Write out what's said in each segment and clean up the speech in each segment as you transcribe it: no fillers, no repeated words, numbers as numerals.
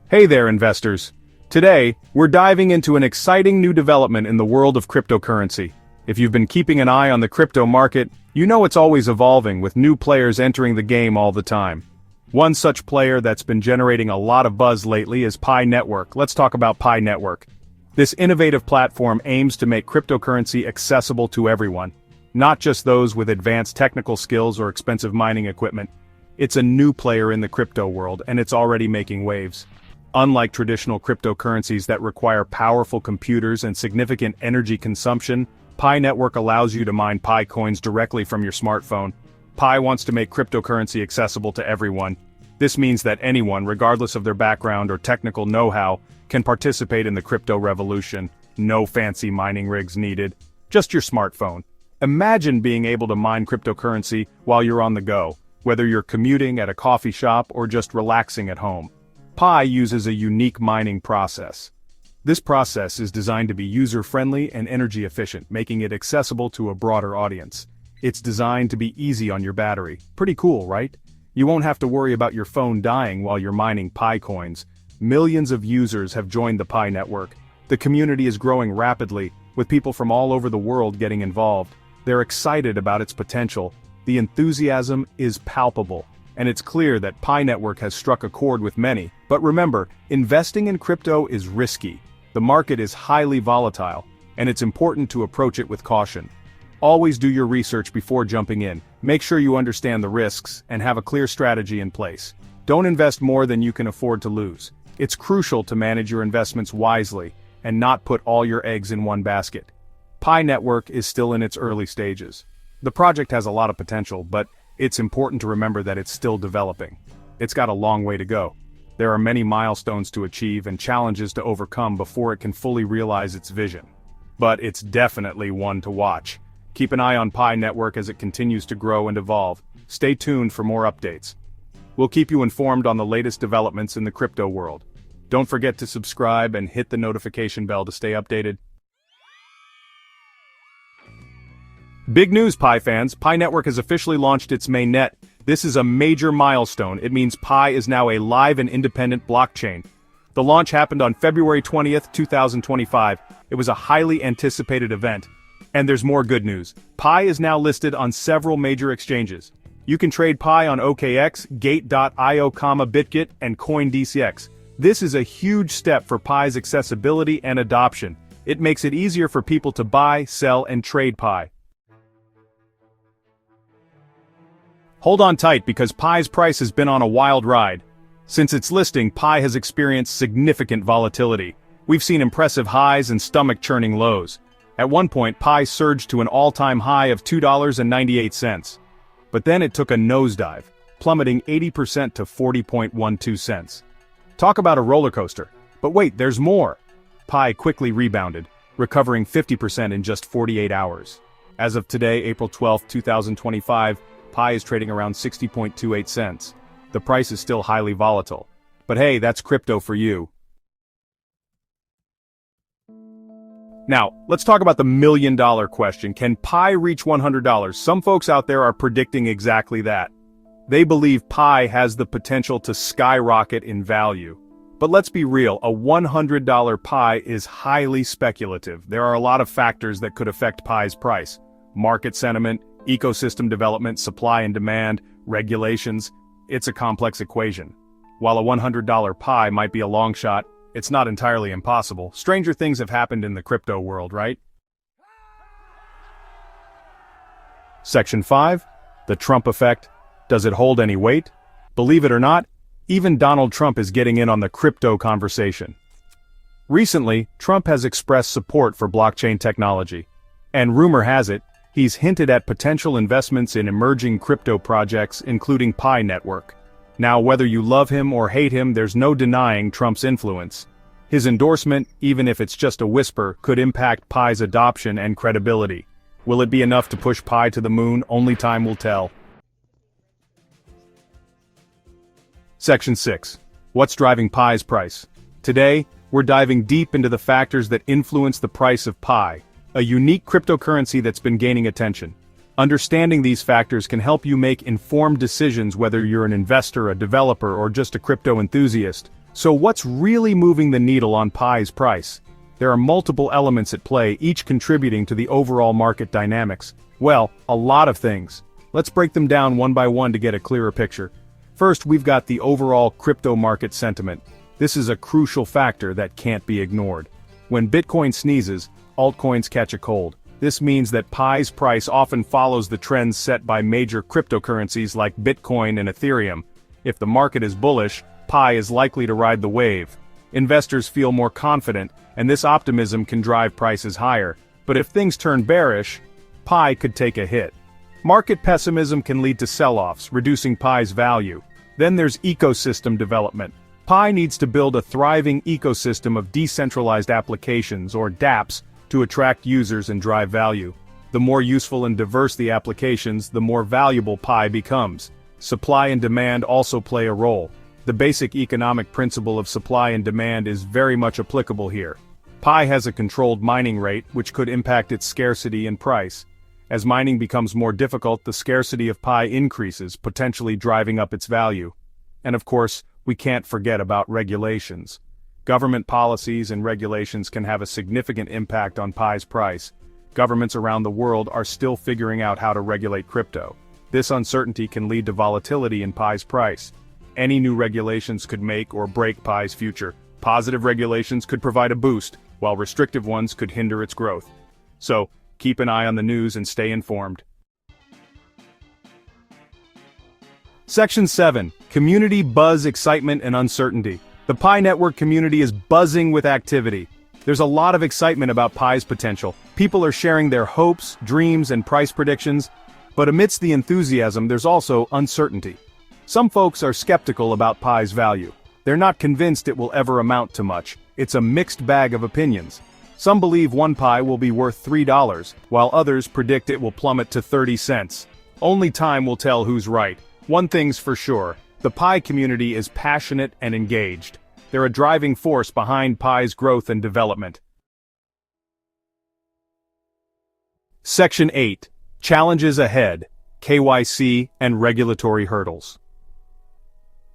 Hey there, investors. Today, we're diving into an exciting new development in the world of cryptocurrency. If you've been keeping an eye on the crypto market, you know it's always evolving with new players entering the game all the time. One such player that's been generating a lot of buzz lately is PiNetwork. Let's talk about PiNetwork. This innovative platform aims to make cryptocurrency accessible to everyone, not just those with advanced technical skills or expensive mining equipment. It's a new player in the crypto world, and it's already making waves. Unlike traditional cryptocurrencies that require powerful computers and significant energy consumption, PiNetwork allows you to mine Pi coins directly from your smartphone. Pi wants to make cryptocurrency accessible to everyone. This means that anyone, regardless of their background or technical know-how, can participate in the crypto revolution. No fancy mining rigs needed, just your smartphone. Imagine being able to mine cryptocurrency while you're on the go, whether you're commuting at a coffee shop or just relaxing at home. Pi uses a unique mining process. This process is designed to be user-friendly and energy efficient, making it accessible to a broader audience. It's designed to be easy on your battery. Pretty cool, right? You won't have to worry about your phone dying while you're mining Pi coins. Millions of users have joined the Pi network. The community is growing rapidly, with people from all over the world getting involved. They're excited about its potential. The enthusiasm is palpable, and it's clear that PiNetwork has struck a chord with many. But remember, investing in crypto is risky. The market is highly volatile, and it's important to approach it with caution. Always do your research before jumping in. Make sure you understand the risks and have a clear strategy in place. Don't invest more than you can afford to lose. It's crucial to manage your investments wisely and not put all your eggs in one basket. PiNetwork is still in its early stages. The project has a lot of potential, but it's important to remember that it's still developing. It's got a long way to go. There are many milestones to achieve and challenges to overcome before it can fully realize its vision. But it's definitely one to watch. Keep an eye on PiNetwork as it continues to grow and evolve. Stay tuned for more updates. We'll keep you informed on the latest developments in the crypto world. Don't forget to subscribe and hit the notification bell to stay updated. Big news, Pi fans! PiNetwork has officially launched its Mainnet. This is a major milestone. It means Pi is now a live and independent blockchain. The launch happened on February 20th, 2025. It was a highly anticipated event. And there's more good news. Pi is now listed on several major exchanges. You can trade Pi on OKX, Gate.io, Bitget, and CoinDCX. This is a huge step for Pi's accessibility and adoption. It makes it easier for people to buy, sell, and trade Pi. Hold on tight because Pi's price has been on a wild ride. Since its listing, Pi has experienced significant volatility. We've seen impressive highs and stomach-churning lows. At one point, Pi surged to an all-time high of $2.98. But then it took a nosedive, plummeting 80% to 40.12 cents. Talk about a roller coaster. But wait, there's more. Pi quickly rebounded, recovering 50% in just 48 hours. As of today, April 12, 2025, Pi is trading around 60.28 cents. The price is still highly volatile. But hey, that's crypto for you. Now, let's talk about the million-dollar question. Can Pi reach $100? Some folks out there are predicting exactly that. They believe Pi has the potential to skyrocket in value. But let's be real, a $100 Pi is highly speculative. There are a lot of factors that could affect Pi's price. Market sentiment, ecosystem development, supply and demand, regulations. It's a complex equation. While a $100 Pi might be a long shot, it's not entirely impossible. Stranger things have happened in the crypto world, right? Section 5. The Trump effect. Does it hold any weight? Believe it or not, even Donald Trump is getting in on the crypto conversation. Recently, Trump has expressed support for blockchain technology. And rumor has it, he's hinted at potential investments in emerging crypto projects, including PiNetwork. Now, whether you love him or hate him, there's no denying Trump's influence. His endorsement, even if it's just a whisper, could impact Pi's adoption and credibility. Will it be enough to push Pi to the moon? Only time will tell. Section 6. What's driving Pi's price? Today, we're diving deep into the factors that influence the price of Pi, a unique cryptocurrency that's been gaining attention. Understanding these factors can help you make informed decisions whether you're an investor, a developer, or just a crypto enthusiast. So what's really moving the needle on Pi's price? There are multiple elements at play, each contributing to the overall market dynamics. Well, a lot of things. Let's break them down one by one to get a clearer picture. First, we've got the overall crypto market sentiment. This is a crucial factor that can't be ignored. When Bitcoin sneezes, altcoins catch a cold. This means that Pi's price often follows the trends set by major cryptocurrencies like Bitcoin and Ethereum. If the market is bullish, Pi is likely to ride the wave. Investors feel more confident, and this optimism can drive prices higher. But if things turn bearish, Pi could take a hit. Market pessimism can lead to sell-offs, reducing Pi's value. Then there's ecosystem development. Pi needs to build a thriving ecosystem of decentralized applications, or dApps, to attract users and drive value. The more useful and diverse the applications, the more valuable Pi becomes. Supply and demand also play a role. The basic economic principle of supply and demand is very much applicable here. Pi has a controlled mining rate, which could impact its scarcity and price. As mining becomes more difficult, the scarcity of Pi increases, potentially driving up its value. And of course, we can't forget about regulations. Government policies and regulations can have a significant impact on Pi's price. Governments around the world are still figuring out how to regulate crypto. This uncertainty can lead to volatility in Pi's price. Any new regulations could make or break Pi's future. Positive regulations could provide a boost, while restrictive ones could hinder its growth. So, keep an eye on the news and stay informed. Section 7. Community buzz, excitement, and uncertainty. The PiNetwork community is buzzing with activity. There's a lot of excitement about Pi's potential. People are sharing their hopes, dreams, and price predictions. But amidst the enthusiasm, there's also uncertainty. Some folks are skeptical about Pi's value. They're not convinced it will ever amount to much. It's a mixed bag of opinions. Some believe one Pi will be worth $3, while others predict it will plummet to 30 cents. Only time will tell who's right. One thing's for sure, the Pi community is passionate and engaged. They're a driving force behind Pi's growth and development. Section 8. Challenges ahead, KYC and regulatory hurdles.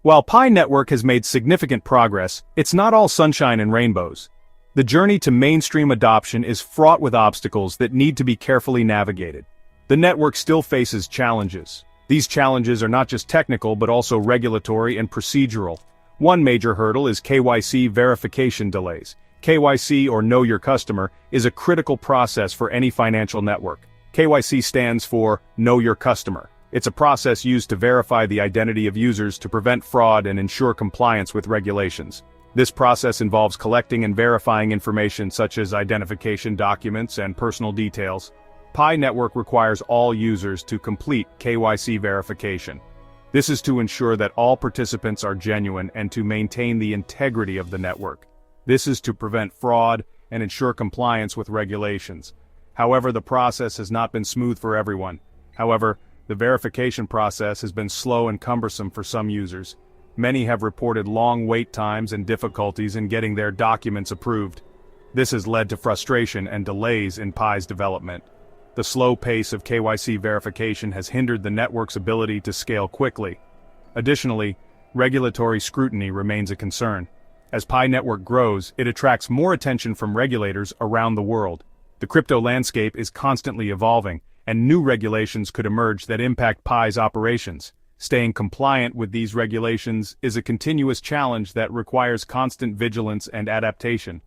While PiNetwork has made significant progress, it's not all sunshine and rainbows. The journey to mainstream adoption is fraught with obstacles that need to be carefully navigated. The network still faces challenges. These challenges are not just technical but also regulatory and procedural. One major hurdle is KYC verification delays. KYC, or Know Your Customer, is a critical process for any financial network. KYC stands for Know Your Customer. It's a process used to verify the identity of users to prevent fraud and ensure compliance with regulations. This process involves collecting and verifying information such as identification documents and personal details. PiNetwork requires all users to complete KYC verification. This is to ensure that all participants are genuine and to maintain the integrity of the network. This is to prevent fraud and ensure compliance with regulations. However, the process has not been smooth for everyone. However, the verification process has been slow and cumbersome for some users. Many have reported long wait times and difficulties in getting their documents approved. This has led to frustration and delays in Pi's development. The slow pace of KYC verification has hindered the network's ability to scale quickly. Additionally, regulatory scrutiny remains a concern. As PiNetwork grows, it attracts more attention from regulators around the world. The crypto landscape is constantly evolving, and new regulations could emerge that impact Pi's operations. Staying compliant with these regulations is a continuous challenge that requires constant vigilance and adaptation.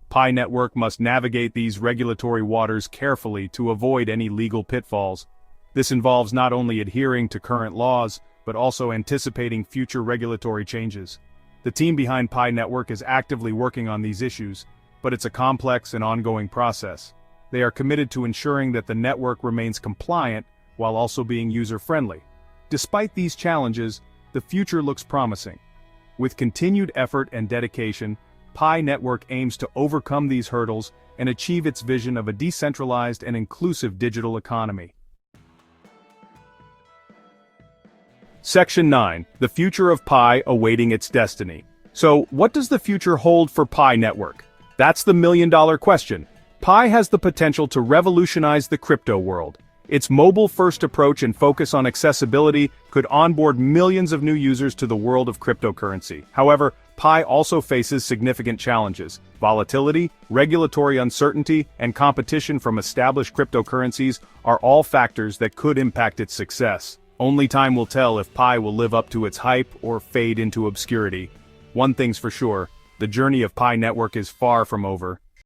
PiNetwork must navigate these regulatory waters carefully to avoid any legal pitfalls. This involves not only adhering to current laws, but also anticipating future regulatory changes. The team behind PiNetwork is actively working on these issues, but it's a complex and ongoing process. They are committed to ensuring that the network remains compliant while also being user-friendly. Despite these challenges, the future looks promising. With continued effort and dedication, PiNetwork aims to overcome these hurdles and achieve its vision of a decentralized and inclusive digital economy. Section 9. The future of Pi awaiting its destiny. So, what does the future hold for PiNetwork? That's the million-dollar question. Pi has the potential to revolutionize the crypto world. Its mobile-first approach and focus on accessibility could onboard millions of new users to the world of cryptocurrency. However, Pi also faces significant challenges. Volatility, regulatory uncertainty, and competition from established cryptocurrencies are all factors that could impact its success. Only time will tell if Pi will live up to its hype or fade into obscurity. One thing's for sure, the journey of PiNetwork is far from over.